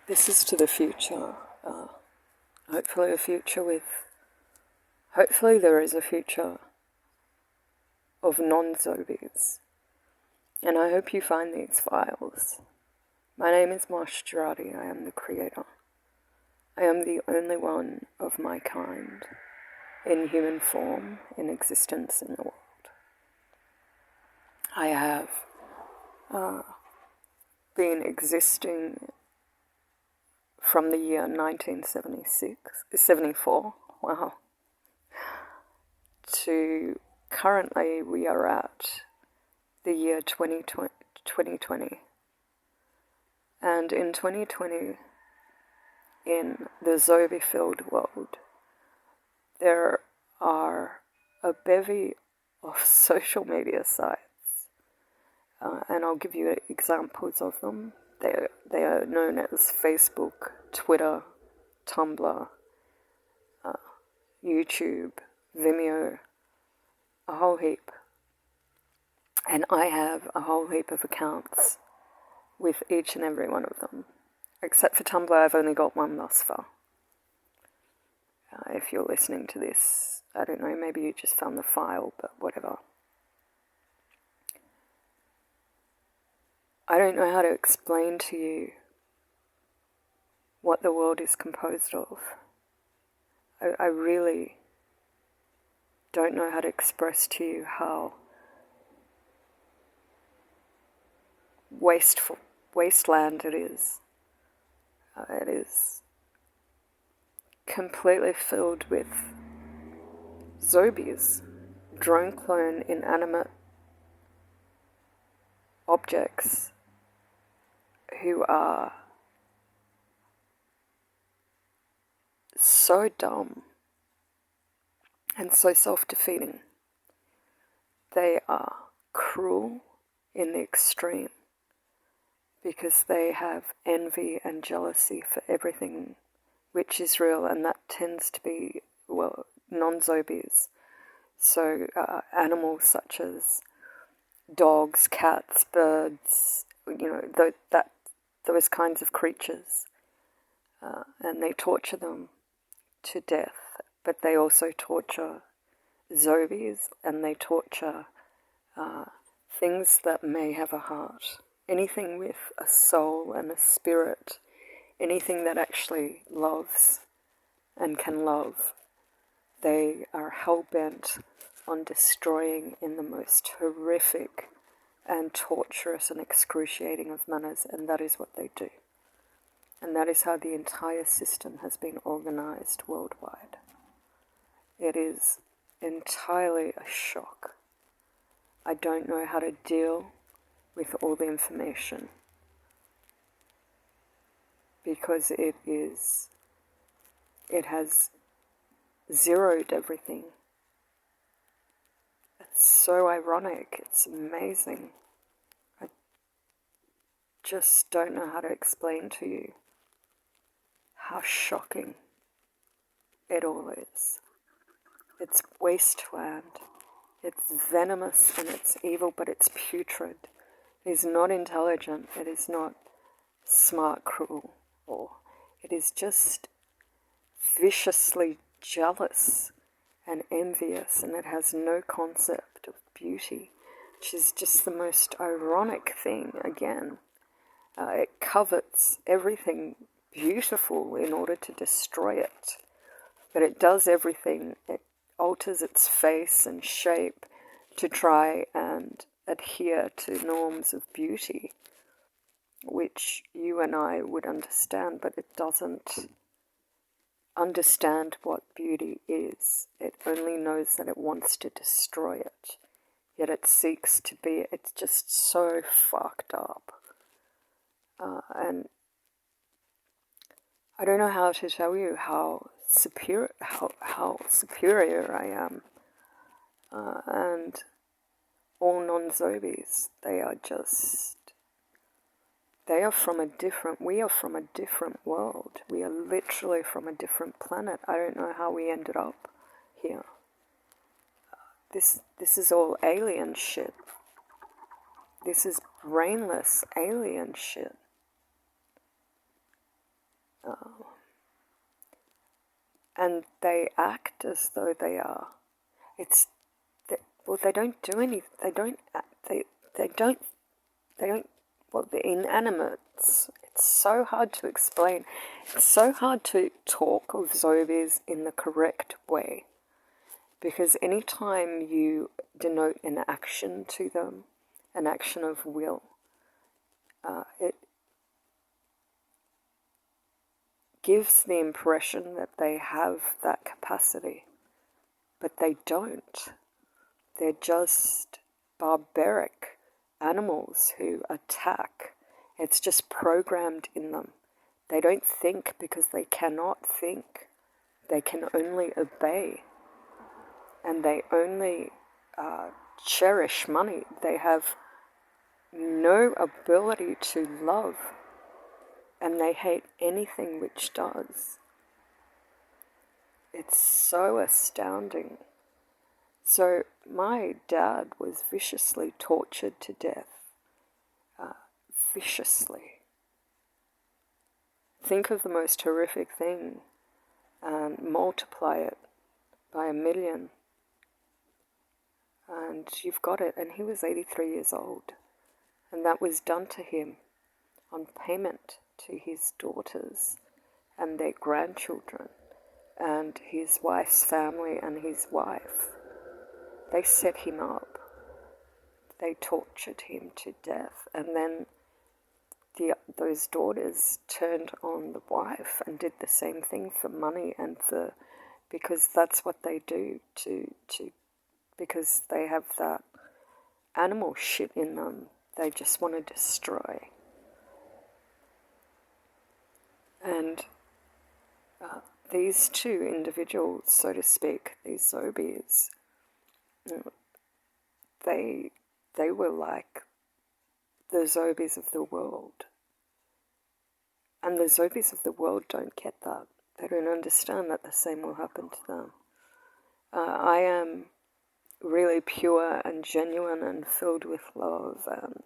This is to the future. Hopefully a future with... Hopefully there is a future of non-zombies. And I hope you find these files. My name is Marsh Girardi. I am the creator. I am the only one of my kind in human form in existence in the world. I have been existing from the year 1974, wow, to currently we are at the year 2020. And in 2020, in the zombie-filled world, there are a bevy of social media sites, and I'll give you examples of them. They are known as Facebook, Twitter, Tumblr, YouTube, Vimeo, a whole heap. And I have a whole heap of accounts with each and every one of them. Except for Tumblr, I've only got one thus far. If you're listening to this, I don't know, maybe you just found the file, but whatever. I don't know how to explain to you what the world is composed of. I really don't know how to express to you how wasteland it is. It is completely filled with zombies, drone clone inanimate objects who are so dumb and so self-defeating. They are cruel in the extreme because they have envy and jealousy for everything which is real, and that tends to be, well, non-zombies. So animals such as dogs, cats, birds, those kinds of creatures. And they torture them to death, but they also torture zombies, and they torture things that may have a heart. Anything with a soul and a spirit, anything that actually loves and can love, they are hell-bent on destroying in the most horrific and torturous and excruciating of manners, and that is what they do. And that is how the entire system has been organized worldwide. It is entirely a shock. I don't know how to deal with all the information because it has zeroed everything. It's so ironic, it's amazing. I just don't know how to explain to you how shocking it all is. It's wasteland. It's venomous and it's evil, but it's putrid. It is not intelligent. It is not smart, cruel, or it is just viciously jealous and envious, and it has no concept of beauty, which is just the most ironic thing again. It covets everything beautiful in order to destroy it, but it does everything. It alters its face and shape to try and adhere to norms of beauty, which you and I would understand, but it doesn't understand what beauty is. It only knows that it wants to destroy it, yet it seeks to be. It's just so fucked up. And I don't know how to tell you how superior I am. And all non-zombies, we are from a different world. We are literally from a different planet. I don't know how we ended up here. This is all alien shit. This is brainless alien shit. and they act as though they are. Well, they don't do any. They don't. They don't. Well, the inanimates. It's so hard to explain. It's so hard to talk of Zombies in the correct way, because anytime you denote an action to them, an action of will, it gives the impression that they have that capacity, but they don't. They're just barbaric animals who attack. It's just programmed in them. They don't think because they cannot think. They can only obey. And they only cherish money. They have no ability to love. And they hate anything which does. It's so astounding. So my dad was viciously tortured to death. Viciously. Think of the most horrific thing and multiply it by 1,000,000. And you've got it. And he was 83 years old. And that was done to him on payment to his daughters and their grandchildren and his wife's family and his wife. They set him up. They tortured him to death. And then those daughters turned on the wife and did the same thing for money and because that's what they do because they have that animal shit in them. They just want to destroy. And these two individuals, so to speak, these Zombies, they were like the Zombies of the world. And the Zombies of the world don't get that. They don't understand that the same will happen to them. I am really pure and genuine and filled with love and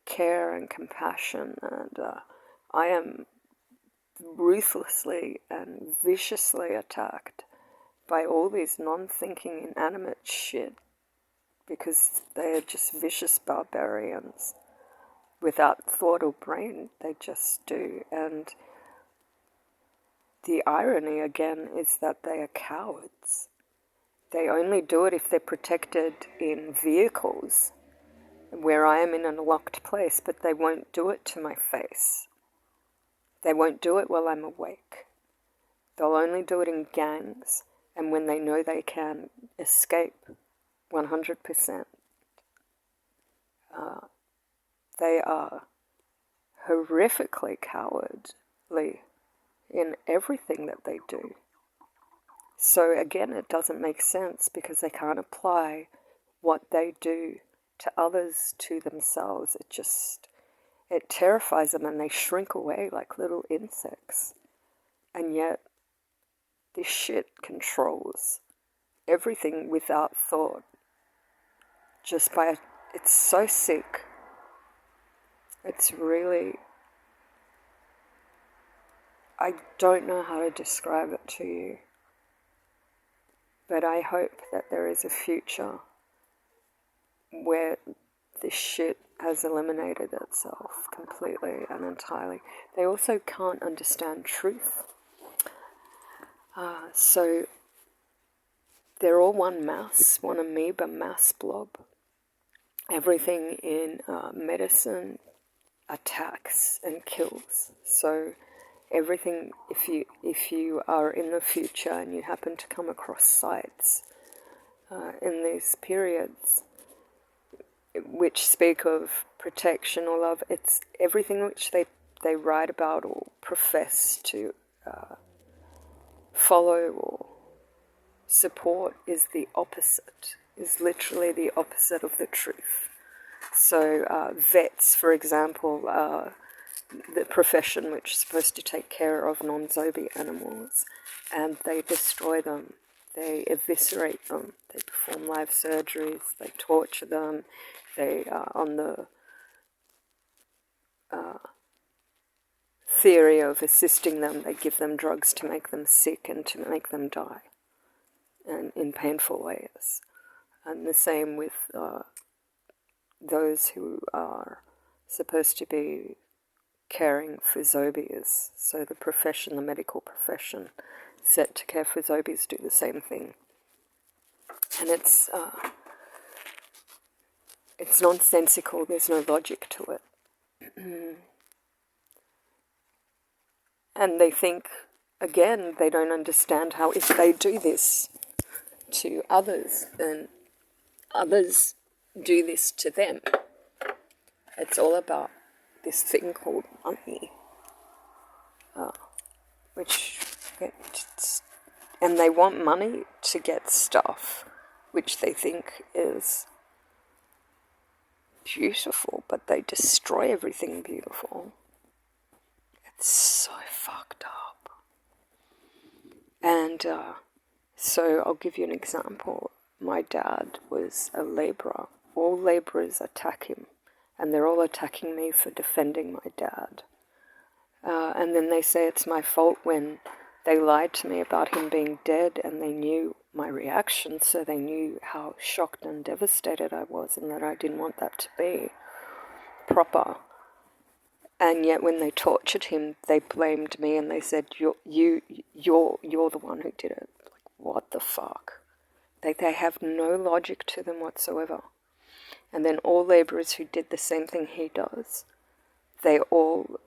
care and compassion, and I am ruthlessly and viciously attacked by all these non-thinking inanimate shit because they are just vicious barbarians without thought or brain. They just do. And the irony again is that they are cowards. They only do it if they're protected in vehicles where I am in a locked place, but they won't do it to my face. They won't do it while I'm awake. They'll only do it in gangs and when they know they can escape 100%. They are horrifically cowardly in everything that they do. So again, it doesn't make sense because they can't apply what they do to others to themselves. It terrifies them and they shrink away like little insects. And yet, this shit controls everything without thought. It's so sick. It's really, I don't know how to describe it to you. But I hope that there is a future where this shit has eliminated itself completely and entirely. They also can't understand truth. So they're all one mass, one amoeba mass blob. Everything in medicine attacks and kills. So everything, if you are in the future and you happen to come across sites in these periods which speak of protection or love, it's everything which they write about or profess to follow or support is the opposite, is literally the opposite of the truth. So vets, for example, are the profession which is supposed to take care of non-zombie animals, and they destroy them, they eviscerate them, they perform live surgeries, they torture them, they are on the theory of assisting them, they give them drugs to make them sick and to make them die, and in painful ways. And the same with those who are supposed to be caring for zombies. So the profession, the medical profession, set to care for zombies do the same thing. And it's nonsensical, there's no logic to it. And they think, again, they don't understand how if they do this to others, then others do this to them. It's all about this thing called money, and they want money to get stuff which they think is beautiful, but they destroy everything beautiful. It's so fucked up. And so I'll give you an example. My dad was a labourer. All labourers attack him, and they're all attacking me for defending my dad. And then they say it's my fault when they lied to me about him being dead, and they knew my reaction, so they knew how shocked and devastated I was, and that I didn't want that to be proper. And yet when they tortured him, they blamed me, and they said, you're the one who did it. Like, what the fuck? They have no logic to them whatsoever. And then all labourers who did the same thing he does, they all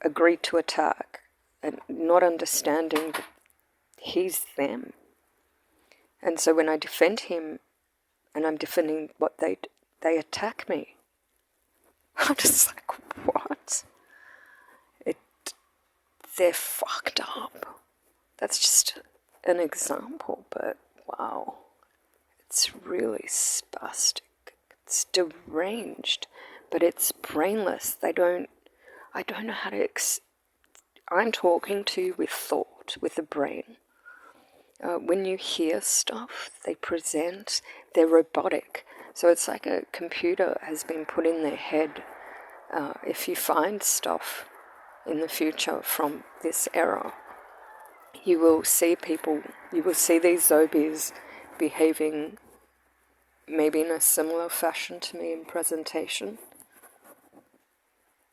agreed to attack, and not understanding that he's them. And so when I defend him, and I'm defending what they attack me. I'm just like, what? They're fucked up. That's just an example, but wow. It's really spastic. It's deranged, but it's brainless. I don't know how to I'm talking to you with thought, with the brain. When you hear stuff, they present, they're robotic. So it's like a computer has been put in their head. If you find stuff in the future from this era, you will see these zombies behaving maybe in a similar fashion to me in presentation.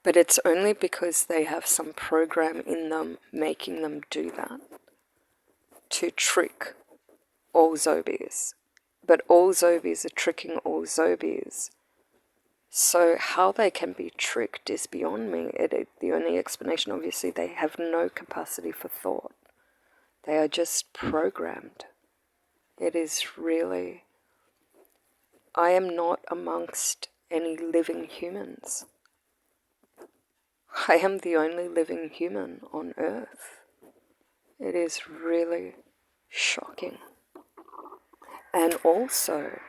But it's only because they have some program in them making them do that to trick all zombies. But all zombies are tricking all zombies. So how they can be tricked is beyond me. The only explanation, obviously, they have no capacity for thought. They are just programmed. It is really... I am not amongst any living humans. I am the only living human on Earth. It is really shocking. And also,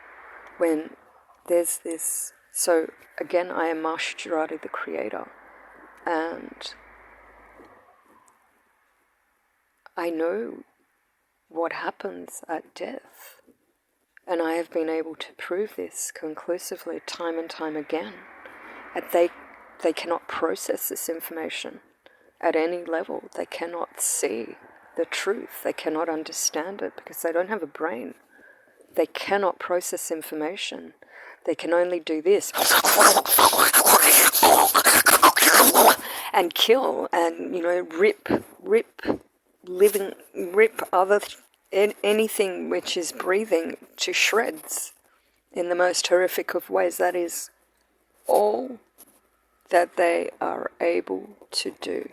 when there's this... So, again, I am Marsha Girardi, the creator, and I know what happens at death. And I have been able to prove this conclusively time and time again. And they cannot process this information at any level. They cannot see the truth. They cannot understand it because they don't have a brain. They cannot process information. They can only do this and kill and, rip anything which is breathing to shreds in the most horrific of ways. That is all that they are able to do.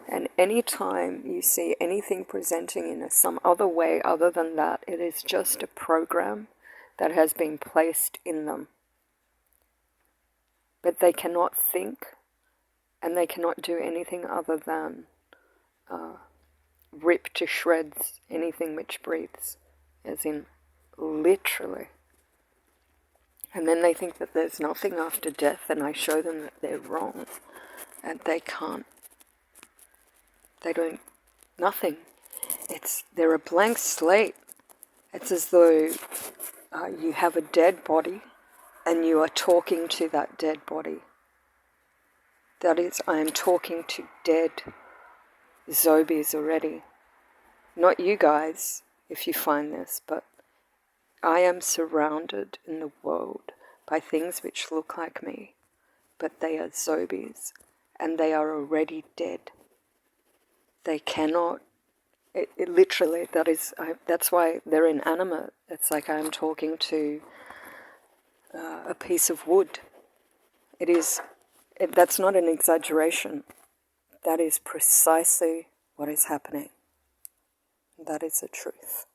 And any time you see anything presenting in some other way other than that, it is just a program that has been placed in them. But they cannot think, and they cannot do anything other than rip to shreds anything which breathes, as in literally. And then they think that there's nothing after death, and I show them that they're wrong, and they can't. They don't, nothing. They're a blank slate. It's as though you have a dead body and you are talking to that dead body. That is, I am talking to dead Zombies already. Not you guys, if you find this, but I am surrounded in the world by things which look like me, but they are Zombies, and they are already dead. They cannot, it literally, that's why they're inanimate. It's like I'm talking to a piece of wood. That's not an exaggeration. That is precisely what is happening. That is the truth.